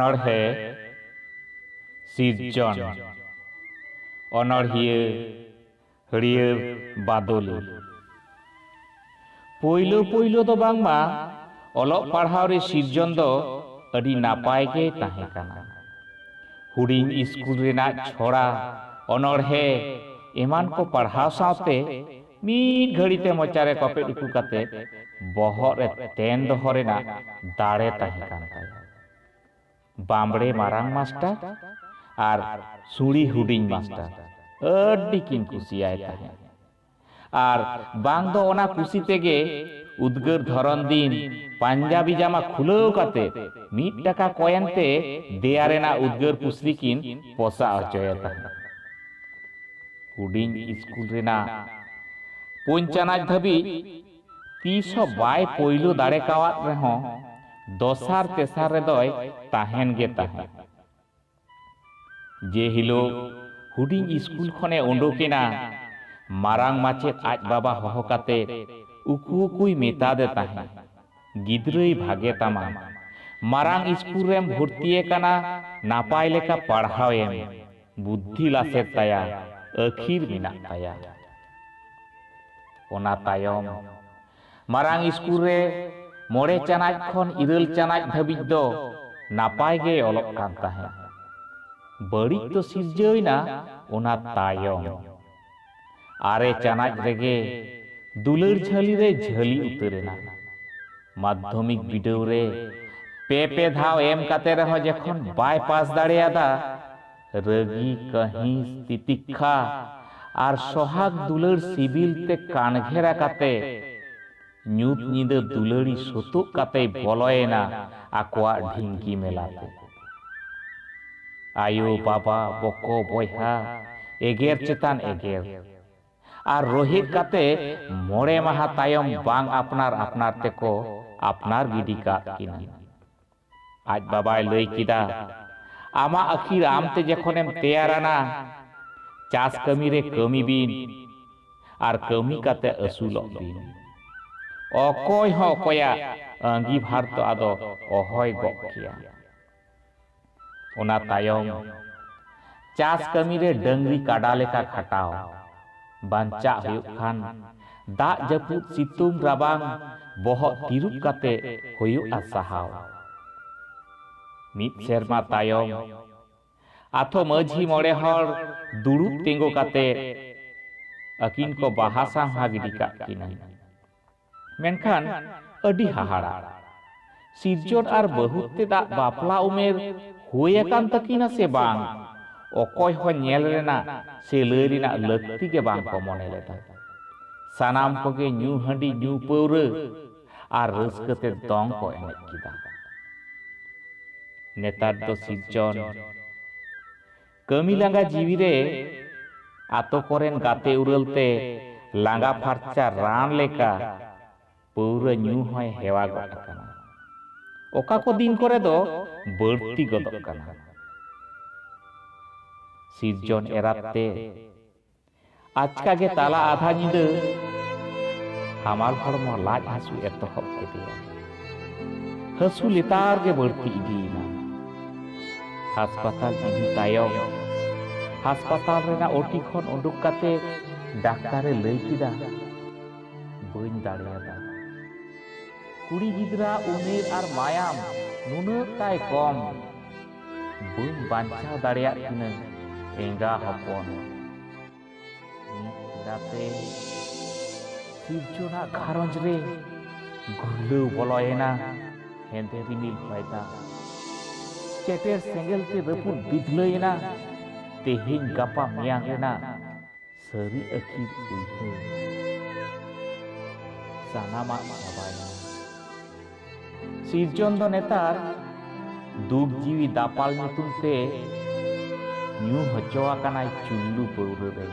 অনড়হে সিরজন অনড়হিয়ে হরিয়র বাদলি পইলো পইলো তো বাংমা অলক পাড়হাও रे सिरजन दो अड़ी नापाय गे ताहे काना हुडिंग स्कूल रेना छोड़ा अनड़हे एमान को पढ़ाव सावते मीड घड़ीते मोचारे कपे उकू काते बहर रे तेन दोहो रेना दाड़े ताहे कान ताया बामड़े मारांग मास्टर आर सुड़ी हुडिंग मास्टर अड्डी किन कुसियाय ताहे आर बांग दो ओना कुसी तेगे उद्गार धरन दिन पांजाबी जामा खुलेव काते मीड टाका कयेनते देयारेना उद्गार पुसरी किन पोसा अचोये ताहे हुडिंग स्कूल रेना पंचानाज धाबी तीसो बाय पयलो दाड़े कावात रेहों दसार तेसार रे दोय ताहेन गे ताहे जे हिलो हुडिंग स्कूल खने उंडोकेना मारांग माचेद आज बाबा होहो काते उकू उकुई मेता दे ताहे गिद्रई भागे तामा मारांग स्कूल रेम भर्तिये काना नापाय लेका पढ़ावेम बुद्धि लासेद ताया अखिर मिना ताया ओना तायम मारांग स्कूल रे मोड़े चानाज खन इरल चानाज धाबिज दो नापाय गे अलग कान ताहे बड़ी तो सिरजयना ओना तायम आरे चानाज रेगे दुलर झली रे झली उतरेना माध्यमिक बिडव रे पे धाव एम काते रहो जखन बाय पास दाड़ेयादा रगी कहीं तितिखा आर सोहाग दुलर सिबिल ते कानघेरा काते ᱧᱩᱛ ᱧᱤᱫᱟᱹ दुलड़ी सुतुक काते बलयेना आकोआ ढिंकी मेलाते आयो बाबा बको बयहा एगेर चेतान एगेर आर रोहित काते मोड़े माहा तायम बांग अपनार अपनार तेको अपनार गिडी काद किना आज बाबाय लई किदा आमा आखिर आमते जखनेम तेयाराना चास कमी रे कमी बिन आर कमी काते असुलक बिन अकय हो अकया अंगी भार तो आदो अहय गक किया ओना तायम चास कमी रे डंगरी काडा लेका खटाव बांचा हुयुग खान दा जपुद सितुंग राबांग बहक तिरुप काते हुयुग आसाहाव मिद सेरमा तायम आथो माझी मोड़े हर दुड़ुब तेंगो काते अकिन को बाहासा हागिडी काद किना मेनखान अडी हाहाड़ा सिरजन आर बहु तेदा बापला उमेर हुए कान तकिना से बांग अकय हो नेल रेना से लई रेना लक्ति गे बांग को मने लेदा सानाम Koge new handi new पौरे are रस्कते दंग को एनेज किदा नेतार दो सिरजन कमी लांगा जीवी रे आतो कोरेन गाते उरलते लांगा फारचा रान लेका पौरा न्यू होय हेवा गद काना ओका को दिन करे दो बर्ती गदक काना सिरजन एराते आजका गे ताला आधा निदे हमार हड़मो लाज हासु एतहब केदेया हासु लेतार गे बर्ती इदीना हासपाताल इदी तायम हासपाताल रेना ओटी खन उडुक काते डाक्तारे लई किदा बइन दाड़ेयादा कुड़ी गिद्रा उमेर आर मायाम नुनाक ताय कम बइन बांचाव दाड़ेयाग किना एंगा हपन मिदाते सिरजोना घारंज रे गुल्लौ बलयेना हेंदे रिमिल फायदा चेटेर सेंगेल ते रपुद बिदलयेना तेहेन गापा मियांग रेना सरी अखिर उइहे सानामा चाबायना सिरजन दो नेतार दुख जीवी दापाल ᱧᱩᱛᱩᱢ ते ᱧᱩ हचोआ कानाय चुल्लू पौरे रे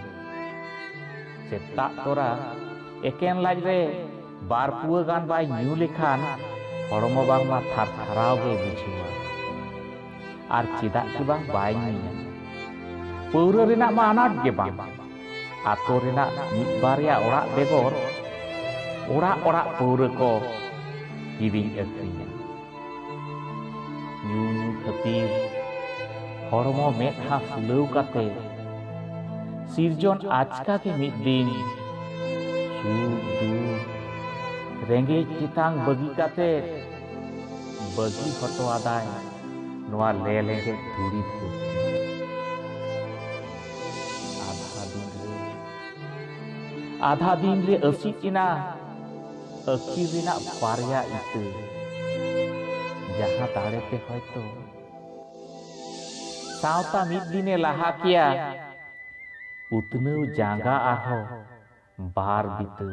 सेता तोरा एकेन लाज रे बार पुआ गान बाय ᱧᱩ लेखान हड़मो बांगमा थार थाराव गे बुझेवा आर चेदा कि बांग बाय ᱧᱩᱭᱟ पौरे रेना मा अनाट गे बांग आतो रेना मिद बारया ओड़ा बेगर ओड़ा ओड़ा पौरे को किरिंग अक्रिया ᱧᱩ खातिर हरमो मेधा फुलाव काते सिरजन आचका के मिद दिन सुख दुख रेंगे चितांग बगी काते बगी हटो आदाय नोआ लेलेगे धुरी धरती आधा दिन रे असीचिना अखिर रिना बारया इते जहां दाड़ेते हयतो सावता मिद दिने लाहा किया उतनव जांगा आरहो बार बिते